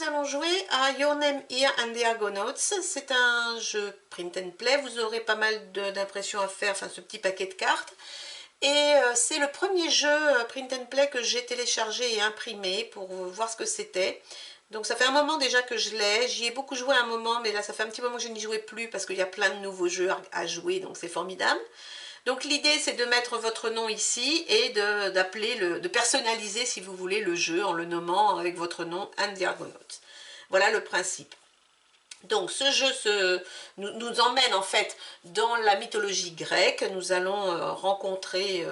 allons jouer à Your Name Here and the Argonauts. C'est un jeu print and play, vous aurez pas mal d'impressions à faire, enfin ce petit paquet de cartes. Et c'est le premier jeu print and play que j'ai téléchargé et imprimé pour voir ce que c'était. Donc ça fait un moment déjà que je l'ai, j'y ai beaucoup joué un moment, mais là ça fait un petit moment que je n'y jouais plus parce qu'il y a plein de nouveaux jeux à jouer, donc c'est formidable. Donc l'idée c'est de mettre votre nom ici et de personnaliser si vous voulez le jeu en le nommant avec votre nom and the Argonauts. Voilà le principe. Donc ce jeu nous emmène en fait dans la mythologie grecque. Nous allons rencontrer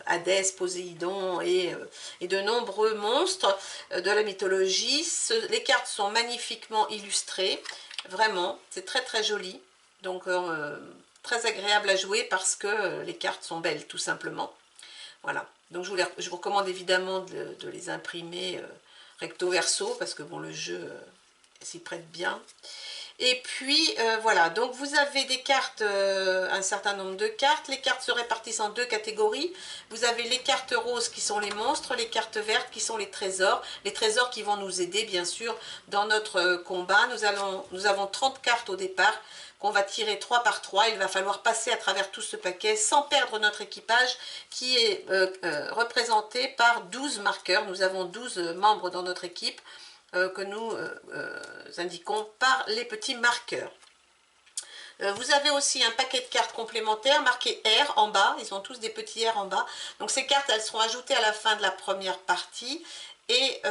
Hadès, Poséidon et de nombreux monstres de la mythologie. Les cartes sont magnifiquement illustrées, vraiment, c'est très très joli. Donc très agréable à jouer parce que les cartes sont belles tout simplement. Voilà, donc je vous recommande évidemment de les imprimer recto verso parce que bon, le jeu s'y prête bien. Et puis voilà, donc vous avez des cartes, un certain nombre de cartes. Les cartes se répartissent en deux catégories. Vous avez les cartes roses qui sont les monstres, les cartes vertes qui sont les trésors qui vont nous aider bien sûr dans notre combat. Nous avons 30 cartes au départ qu'on va tirer 3 par 3. Il va falloir passer à travers tout ce paquet sans perdre notre équipage qui est représenté par 12 marqueurs. Nous avons 12 membres dans notre équipe que nous indiquons par les petits marqueurs. Vous avez aussi un paquet de cartes complémentaires marqué R en bas, ils ont tous des petits R en bas. Donc ces cartes, elles seront ajoutées à la fin de la première partie et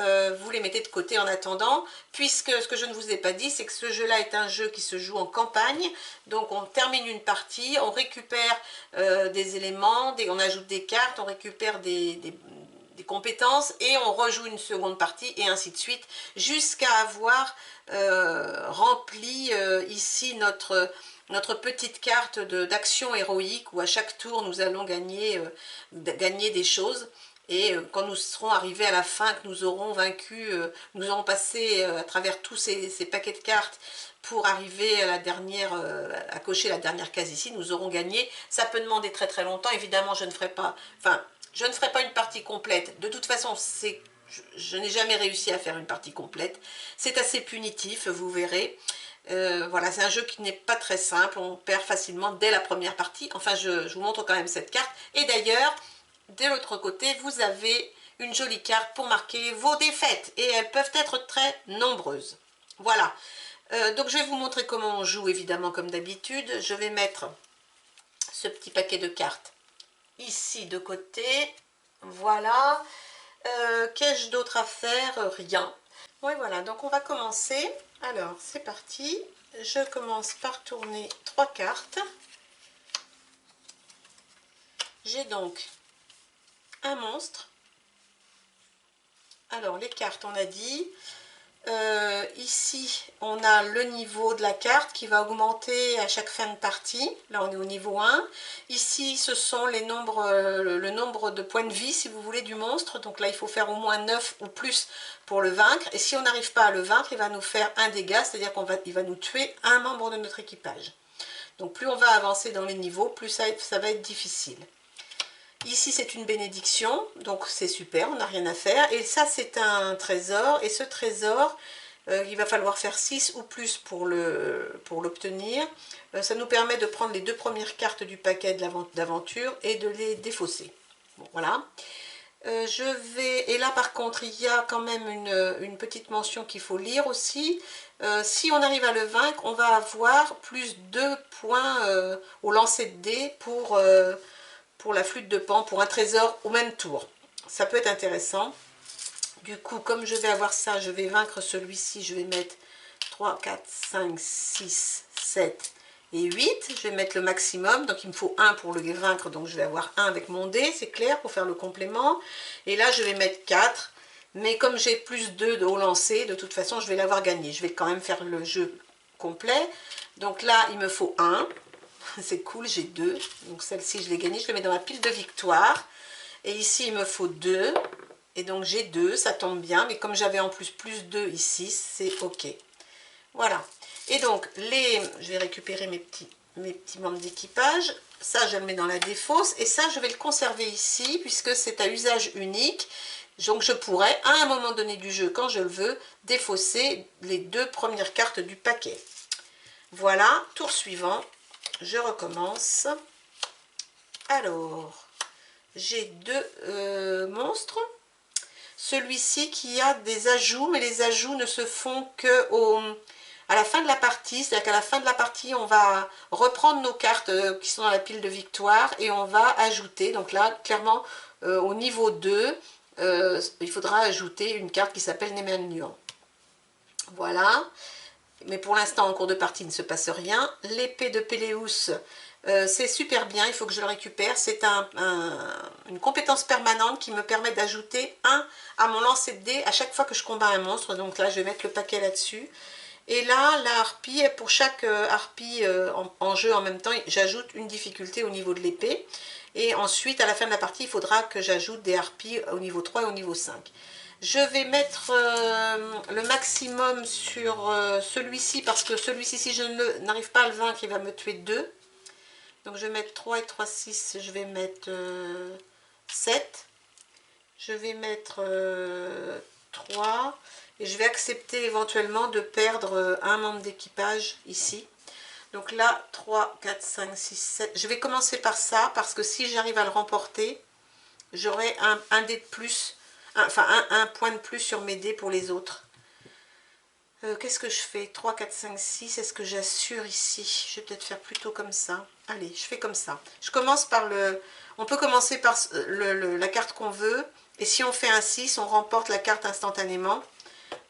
vous les mettez de côté en attendant, puisque ce que je ne vous ai pas dit, c'est que ce jeu-là est un jeu qui se joue en campagne. Donc on termine une partie, on récupère des éléments, on ajoute des cartes, on récupère des compétences et on rejoue une seconde partie et ainsi de suite jusqu'à avoir rempli ici notre petite carte d'action héroïque où à chaque tour nous allons gagner des choses. Et quand nous serons arrivés à la fin, que nous aurons vaincu, nous aurons passé à travers tous ces paquets de cartes pour arriver à la dernière, à cocher la dernière case ici, nous aurons gagné. Ça peut demander très très longtemps. Évidemment, je ne ferai pas une partie complète. De toute façon, je n'ai jamais réussi à faire une partie complète. C'est assez punitif, vous verrez. Voilà, c'est un jeu qui n'est pas très simple. On perd facilement dès la première partie. Enfin, je vous montre quand même cette carte. Et d'ailleurs, de l'autre côté, vous avez une jolie carte pour marquer vos défaites. Et elles peuvent être très nombreuses. Voilà. Donc, je vais vous montrer comment on joue, évidemment, comme d'habitude. Je vais mettre ce petit paquet de cartes ici de côté. Voilà. Qu'ai-je d'autre à faire? Rien. Oui, voilà. Donc, on va commencer. Alors, c'est parti. Je commence par tourner 3 cartes. J'ai donc un monstre. Alors, les cartes, on a dit. Ici, on a le niveau de la carte qui va augmenter à chaque fin de partie. Là, on est au niveau 1. Ici, ce sont le nombre de points de vie, si vous voulez, du monstre. Donc là, il faut faire au moins 9 ou plus pour le vaincre. Et si on n'arrive pas à le vaincre, il va nous faire un dégât, c'est-à-dire qu'il va nous tuer un membre de notre équipage. Donc plus on va avancer dans les niveaux, plus ça va être difficile. Ici, c'est une bénédiction, donc c'est super, on n'a rien à faire. Et ça, c'est un trésor. Et ce trésor, il va falloir faire 6 ou plus pour l'obtenir. Ça nous permet de prendre les 2 premières cartes du paquet d'aventure et de les défausser. Bon, voilà. Et là, par contre, il y a quand même une petite mention qu'il faut lire aussi. Si on arrive à le vaincre, on va avoir plus 2 points au lancer de dés pour la flûte de Pan, pour un trésor au même tour. Ça peut être intéressant. Du coup, comme je vais avoir ça, je vais vaincre celui-ci. Je vais mettre 3, 4, 5, 6, 7 et 8. Je vais mettre le maximum. Donc, il me faut 1 pour le vaincre. Donc, je vais avoir 1 avec mon dé, c'est clair, pour faire le complément. Et là, je vais mettre 4. Mais comme j'ai plus 2 au lancer, de toute façon, je vais l'avoir gagné. Je vais quand même faire le jeu complet. Donc là, il me faut 1. C'est cool, j'ai 2. Donc celle-ci, je l'ai gagnée. Je le mets dans ma pile de victoire. Et ici, il me faut 2. Et donc j'ai 2, ça tombe bien. Mais comme j'avais en plus 2 ici, c'est OK. Voilà. Et donc, je vais récupérer mes petits membres d'équipage. Ça, je le mets dans la défausse. Et ça, je vais le conserver ici, puisque c'est à usage unique. Donc je pourrais, à un moment donné du jeu, quand je le veux, défausser les 2 premières cartes du paquet. Voilà, tour suivant, je recommence. Alors, j'ai 2 monstres. Celui-ci qui a des ajouts, mais les ajouts ne se font que à la fin de la partie. C'est-à-dire qu'à la fin de la partie, on va reprendre nos cartes qui sont dans la pile de victoire et on va ajouter. Donc là, clairement, au niveau 2, il faudra ajouter une carte qui s'appelle Nemenlian. Voilà. Mais pour l'instant, en cours de partie, il ne se passe rien. L'épée de Péléus, c'est super bien, il faut que je le récupère. C'est une compétence permanente qui me permet d'ajouter 1 à mon lancer de dés à chaque fois que je combats un monstre. Donc là, je vais mettre le paquet là-dessus. Et là, la harpie, pour chaque harpie en jeu en même temps, j'ajoute une difficulté au niveau de l'épée. Et ensuite, à la fin de la partie, il faudra que j'ajoute des harpies au niveau 3 et au niveau 5. Je vais mettre le maximum sur celui-ci, parce que celui-ci, si je n'arrive pas à le vaincre, il va me tuer 2. Donc je vais mettre 3 et 3, 6, je vais mettre 7. Je vais mettre 3. Et je vais accepter éventuellement de perdre un membre d'équipage ici. Donc là, 3, 4, 5, 6, 7. Je vais commencer par ça, parce que si j'arrive à le remporter, j'aurai un dé de plus, enfin un point de plus sur mes dés pour les autres. Qu'est-ce que je fais? 3, 4, 5, 6. Est-ce que j'assure ici? Je vais peut-être faire plutôt comme ça. Allez, je fais comme ça. Je commence par le... On peut commencer par la carte qu'on veut. Et si on fait un 6, on remporte la carte instantanément.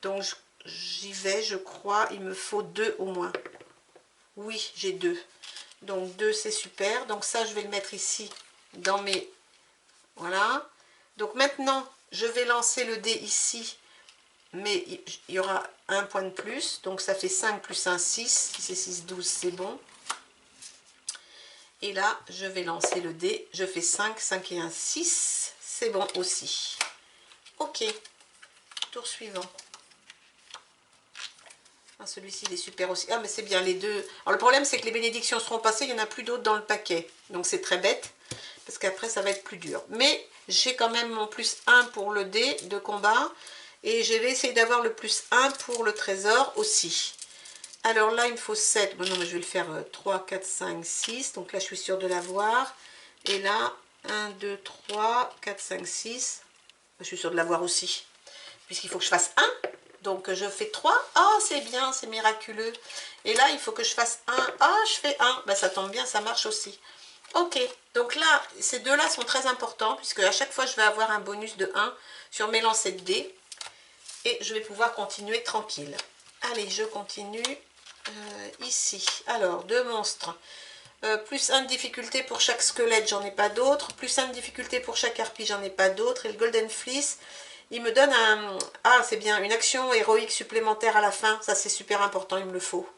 Donc j'y vais, je crois. Il me faut 2 au moins. Oui, j'ai 2. Donc 2, c'est super. Donc ça, je vais le mettre ici dans mes... Voilà. Donc maintenant, je vais lancer le dé ici. Mais il y aura un point de plus, donc ça fait 5 plus 1, 6, si c'est 6, 12, c'est bon. Et là, je vais lancer le dé, je fais 5, 5 et 1, 6, c'est bon aussi. Ok, tour suivant. Ah, celui-ci, il est super aussi. Ah, mais c'est bien, les deux. Alors, le problème, c'est que les bénédictions seront passées, il n'y en a plus d'autres dans le paquet. Donc, c'est très bête, parce qu'après, ça va être plus dur. Mais j'ai quand même mon plus 1 pour le dé de combat. Et je vais essayer d'avoir le plus 1 pour le trésor aussi. Alors là, il me faut 7. Bon, non, mais je vais le faire 3, 4, 5, 6. Donc là, je suis sûre de l'avoir. Et là, 1, 2, 3, 4, 5, 6. Je suis sûre de l'avoir aussi. Puisqu'il faut que je fasse 1. Donc je fais 3. Ah, c'est bien, c'est miraculeux. Et là, il faut que je fasse 1. Ah, je fais 1. Ben, ça tombe bien, ça marche aussi. Ok, donc là, ces deux-là sont très importants. Puisque à chaque fois, je vais avoir un bonus de 1 sur mes lancers de dés. Et je vais pouvoir continuer tranquille. Allez, je continue ici. Alors, 2 monstres. Plus 1 de difficulté pour chaque squelette, j'en ai pas d'autres. Plus 1 de difficulté pour chaque harpie, j'en ai pas d'autres. Et le Golden Fleece, il me donne un... Ah, c'est bien, une action héroïque supplémentaire à la fin. Ça, c'est super important, il me le faut.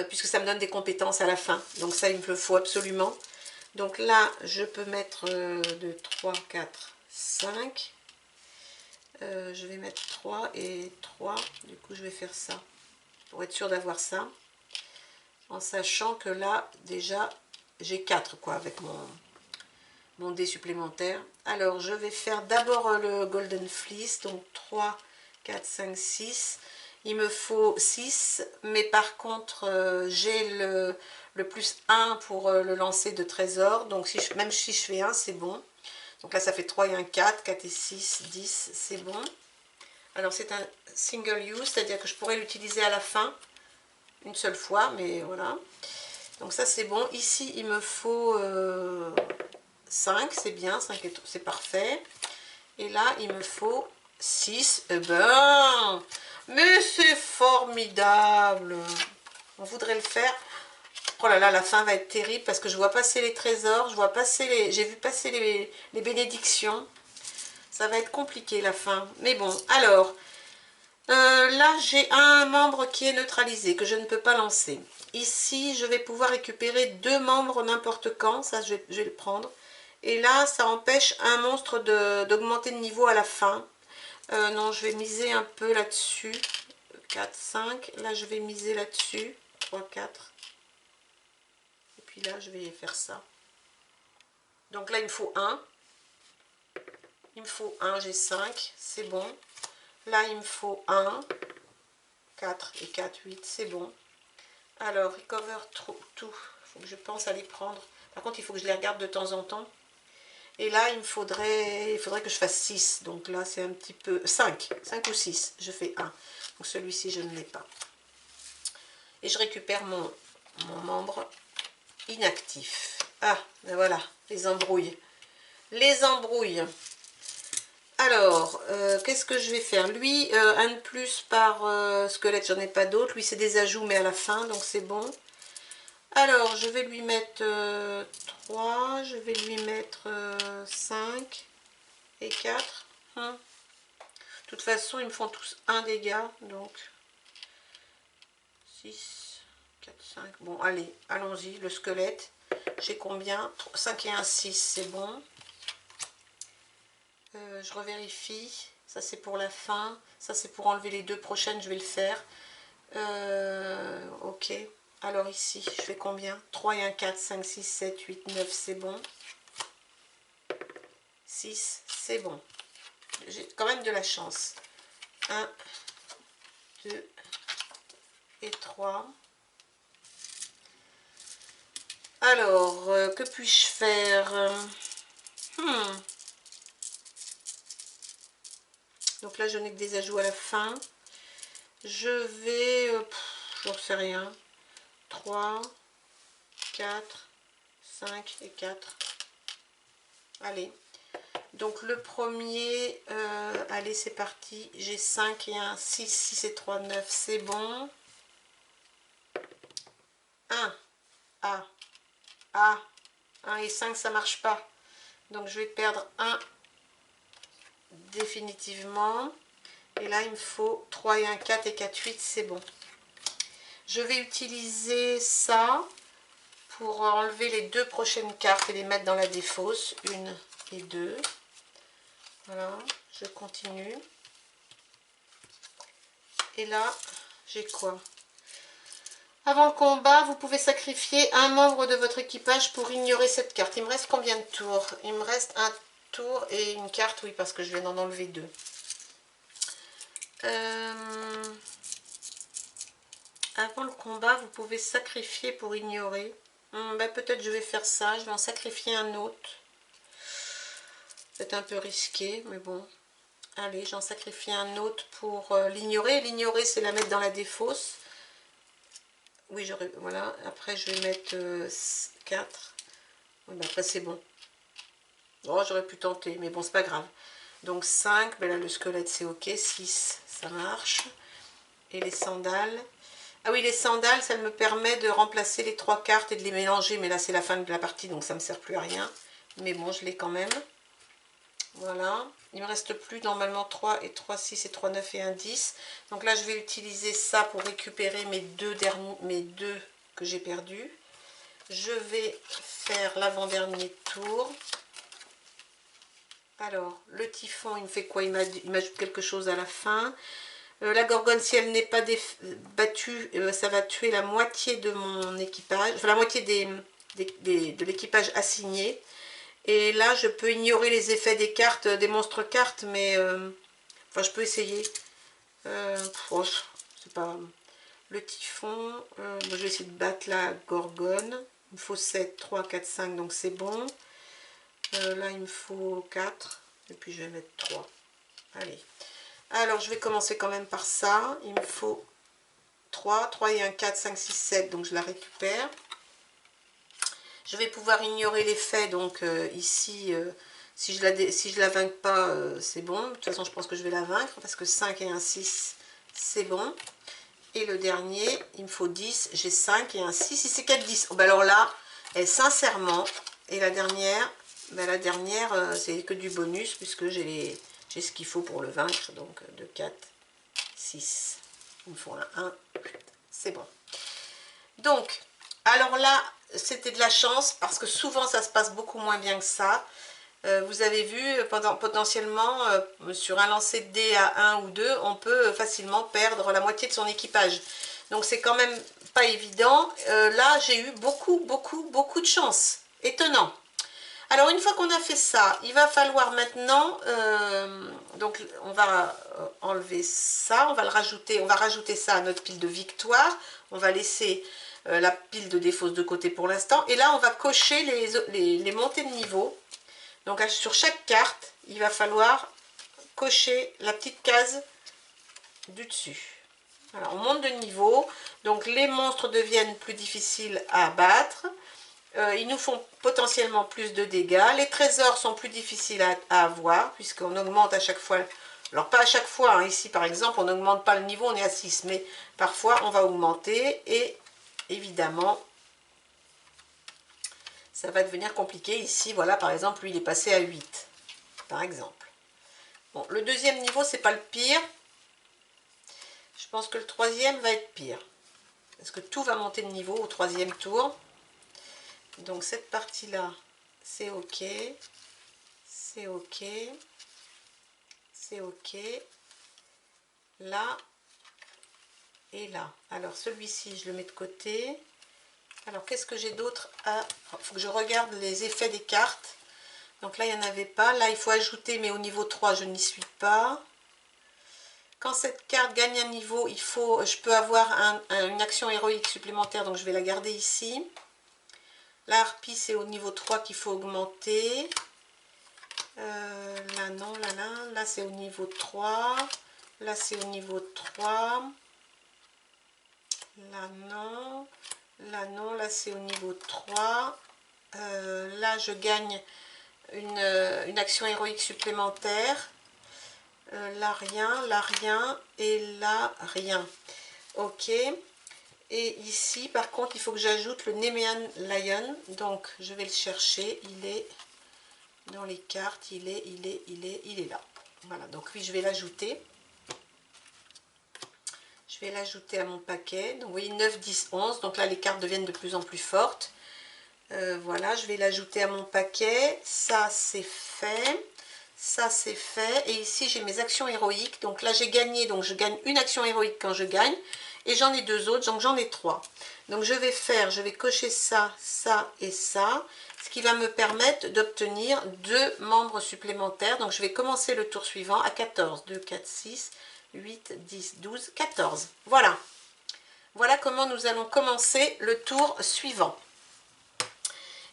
Puisque ça me donne des compétences à la fin. Donc ça, il me le faut absolument. Donc là, je peux mettre 2, 3, 4, 5... je vais mettre 3 et 3, du coup je vais faire ça, pour être sûr d'avoir ça, en sachant que là, déjà, j'ai 4 quoi, avec mon dé supplémentaire. Alors, je vais faire d'abord le Golden Fleece, donc 3, 4, 5, 6, il me faut 6, mais par contre, j'ai le plus 1 pour le lancer de trésor, donc si même si je fais 1, c'est bon. Donc là, ça fait 3 et 1, 4, 4 et 6, 10, c'est bon. Alors, c'est un single use, c'est-à-dire que je pourrais l'utiliser à la fin, une seule fois, mais voilà. Donc ça, c'est bon. Ici, il me faut 5, c'est bien, 5 c'est parfait. Et là, il me faut 6. Eh ben, mais c'est formidable. On voudrait le faire. Oh là là, la fin va être terrible parce que je vois passer les trésors, je vois passer j'ai vu passer les bénédictions. Ça va être compliqué la fin. Mais bon, alors, là j'ai un membre qui est neutralisé, que je ne peux pas lancer. Ici, je vais pouvoir récupérer 2 membres n'importe quand, ça je vais le prendre. Et là, ça empêche un monstre d'augmenter de niveau à la fin. Non, je vais miser un peu là-dessus. 4, 5. Là, je vais miser là-dessus. 3, 4. Et puis là, je vais faire ça. Donc là, il me faut 1. Il me faut 1, j'ai 5, c'est bon. Là, il me faut 1, 4 et 4, 8, c'est bon. Alors, recover tout, il faut que je pense à les prendre. Par contre, il faut que je les regarde de temps en temps. Et là, il faudrait que je fasse 6. Donc là, c'est un petit peu... 5 ou 6, je fais 1. Donc celui-ci, je ne l'ai pas. Et je récupère mon membre inactif. Ah, ben voilà, les embrouilles. Les embrouilles. Alors, qu'est-ce que je vais faire? Lui, un de plus par squelette, j'en ai pas d'autres. Lui, c'est des ajouts, mais à la fin, donc c'est bon. Alors, je vais lui mettre 3, je vais lui mettre 5 et 4. De toute façon, ils me font tous un dégât, donc 6, 4, 5. Bon, allez, allons-y, le squelette. J'ai combien? 5 et 1, 6, c'est bon. Je revérifie. Ça, c'est pour la fin. Ça, c'est pour enlever les deux prochaines, je vais le faire. Ok. Alors ici, je fais combien? 3 et 1, 4, 5, 6, 7, 8, 9, c'est bon. 6, c'est bon. J'ai quand même de la chance. 1, 2 et 3. Alors, que puis-je faire? Donc là, je n'ai que des ajouts à la fin. Je vais... j'en sais rien. 3, 4, 5 et 4. Allez. Donc le premier, allez, c'est parti. J'ai 5 et 1, 6, 6 et 3, 9, c'est bon. 1, A, A, 1 et 5, ça marche pas. Donc je vais perdre 1 définitivement. Et là, il me faut 3 et 1, 4 et 4, 8, c'est bon. Je vais utiliser ça pour enlever les deux prochaines cartes et les mettre dans la défausse. 1 et 2. Voilà, je continue. Et là, j'ai quoi? Avant le combat, vous pouvez sacrifier un membre de votre équipage pour ignorer cette carte. Il me reste combien de tours? Il me reste un tour et une carte, oui, parce que je viens d'en enlever 2. Avant le combat, vous pouvez sacrifier pour ignorer. Ben, peut-être je vais faire ça. Je vais en sacrifier un autre. C'est un peu risqué, mais bon. Allez, j'en sacrifie un autre pour l'ignorer. L'ignorer, c'est la mettre dans la défausse. Oui, j'aurais... Voilà. Après, je vais mettre 4. Oui, ben après, c'est bon. Oh, j'aurais pu tenter, mais bon, c'est pas grave. Donc 5, ben là, le squelette, c'est ok. 6, ça marche. Et les sandales... Ah oui, les sandales, ça me permet de remplacer les 3 cartes et de les mélanger. Mais là, c'est la fin de la partie, donc ça ne me sert plus à rien. Mais bon, je l'ai quand même. Voilà. Il ne me reste plus normalement 3 et 3, 6 et 3, 9 et 1, 10. Donc là, je vais utiliser ça pour récupérer mes deux que j'ai perdus. Je vais faire l'avant-dernier tour. Alors, le typhon, il me fait quoi? Il m'ajoute quelque chose à la fin. La gorgone, si elle n'est pas battue, ça va tuer la moitié de mon équipage, enfin la moitié de l'équipage assigné. Et là, je peux ignorer les effets des cartes, des monstres cartes, mais enfin, je peux essayer. Oh, c'est pas... Le typhon, je vais essayer de battre la gorgone. Il me faut 7, 3, 4, 5, donc c'est bon. Là, il me faut 4, et puis je vais mettre 3. Allez. Alors, je vais commencer quand même par ça. Il me faut 3 et 1, 4, 5, 6, 7, donc je la récupère. Je vais pouvoir ignorer l'effet, donc ici, si je la vainque pas, c'est bon. De toute façon, je pense que je vais la vaincre, parce que 5 et 1, 6, c'est bon. Et le dernier, il me faut 10, j'ai 5 et un 6, et c'est 4, 10. Oh, ben alors là, sincèrement, et la dernière, ben c'est que du bonus, puisque j'ai ce qu'il faut pour le vaincre, donc 2, 4, 6. Il me faut un 1, c'est bon. Donc, alors là, c'était de la chance, parce que souvent, ça se passe beaucoup moins bien que ça. Vous avez vu, potentiellement, sur un lancer de dés à 1 ou 2, on peut facilement perdre la moitié de son équipage. Donc c'est quand même pas évident. Là, j'ai eu beaucoup de chance. Étonnant. Alors une fois qu'on a fait ça, il va falloir maintenant, donc on va enlever ça, on va le rajouter, on va rajouter ça à notre pile de victoire, on va laisser la pile de défausse de côté pour l'instant, et là on va cocher les montées de niveau. Donc sur chaque carte, il va falloir cocher la petite case du dessus. Alors on monte de niveau, donc les monstres deviennent plus difficiles à abattre. Ils nous font potentiellement plus de dégâts. Les trésors sont plus difficiles à avoir, puisqu'on augmente à chaque fois. Alors pas à chaque fois, hein. Ici par exemple, on n'augmente pas le niveau, on est à 6. Mais parfois, on va augmenter. Et évidemment, ça va devenir compliqué. Ici, voilà, par exemple, lui, il est passé à 8. Par exemple. Bon, le deuxième niveau, c'est pas le pire. Je pense que le troisième va être pire. Parce que tout va monter de niveau au troisième tour. Donc cette partie-là, c'est OK, c'est OK, c'est OK, là et là. Alors celui-ci, je le mets de côté. Alors qu'est-ce que j'ai d'autre à... Il faut que je regarde les effets des cartes. Donc là, il n'y en avait pas. Là, il faut ajouter, mais au niveau 3, je n'y suis pas. Quand cette carte gagne un niveau, je peux avoir une action héroïque supplémentaire, donc je vais la garder ici. La harpie, c'est au niveau 3 qu'il faut augmenter. Là, non, là c'est au niveau 3. Là, c'est au niveau 3. Là, non. Là, non, là, c'est au niveau 3. Là, je gagne une action héroïque supplémentaire. Là, rien. Et là, rien. OK. Et ici, par contre, il faut que j'ajoute le Nemean Lion. Donc, je vais le chercher. Il est dans les cartes. Il est là. Voilà, donc oui, je vais l'ajouter. Je vais l'ajouter à mon paquet. Donc, vous voyez, 9, 10, 11. Donc là, les cartes deviennent de plus en plus fortes. Voilà, je vais l'ajouter à mon paquet. Ça, c'est fait. Ça, c'est fait. Et ici, j'ai mes actions héroïques. Donc là, j'ai gagné. Donc, je gagne une action héroïque quand je gagne. Et j'en ai 2 autres, donc j'en ai 3. Donc je vais cocher ça, ça et ça, ce qui va me permettre d'obtenir 2 membres supplémentaires. Donc je vais commencer le tour suivant à 14. 2, 4, 6, 8, 10, 12, 14. Voilà. Voilà comment nous allons commencer le tour suivant.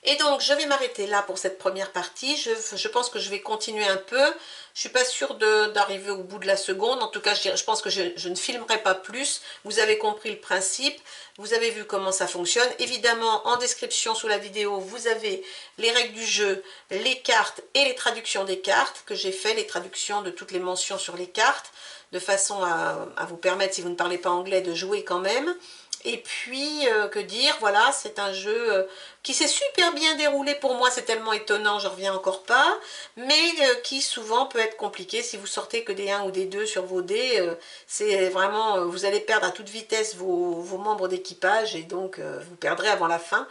Et donc, je vais m'arrêter là pour cette première partie. Je pense que je vais continuer un peu. Je ne suis pas sûre d'arriver au bout de la seconde. En tout cas, je pense que je ne filmerai pas plus. Vous avez compris le principe. Vous avez vu comment ça fonctionne. Évidemment, en description sous la vidéo, vous avez les règles du jeu, les cartes et les traductions des cartes que j'ai fait, les traductions de toutes les mentions sur les cartes, de façon à vous permettre, si vous ne parlez pas anglais, de jouer quand même. Et puis, que dire, voilà, c'est un jeu qui s'est super bien déroulé pour moi, c'est tellement étonnant, je reviens encore pas, mais qui souvent peut être compliqué si vous sortez que des 1 ou des 2 sur vos dés, c'est vraiment, vous allez perdre à toute vitesse vos membres d'équipage et donc vous perdrez avant la fin.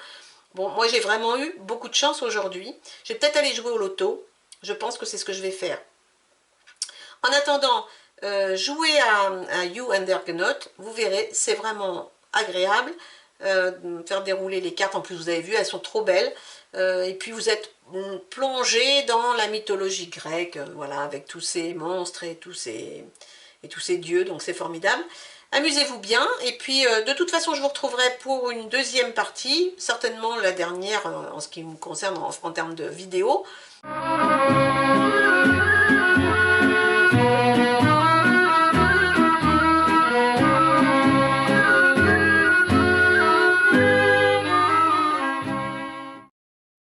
Bon, moi j'ai vraiment eu beaucoup de chance aujourd'hui, je vais peut-être aller jouer au loto, je pense que c'est ce que je vais faire. En attendant, jouer à You and the Argonaut, vous verrez, c'est vraiment agréable, faire dérouler les cartes, en plus vous avez vu, elles sont trop belles, et puis vous êtes plongé dans la mythologie grecque, voilà, avec tous ces monstres et tous ces dieux, donc c'est formidable. Amusez-vous bien, et puis de toute façon je vous retrouverai pour une deuxième partie, certainement la dernière en ce qui me concerne en termes de vidéo.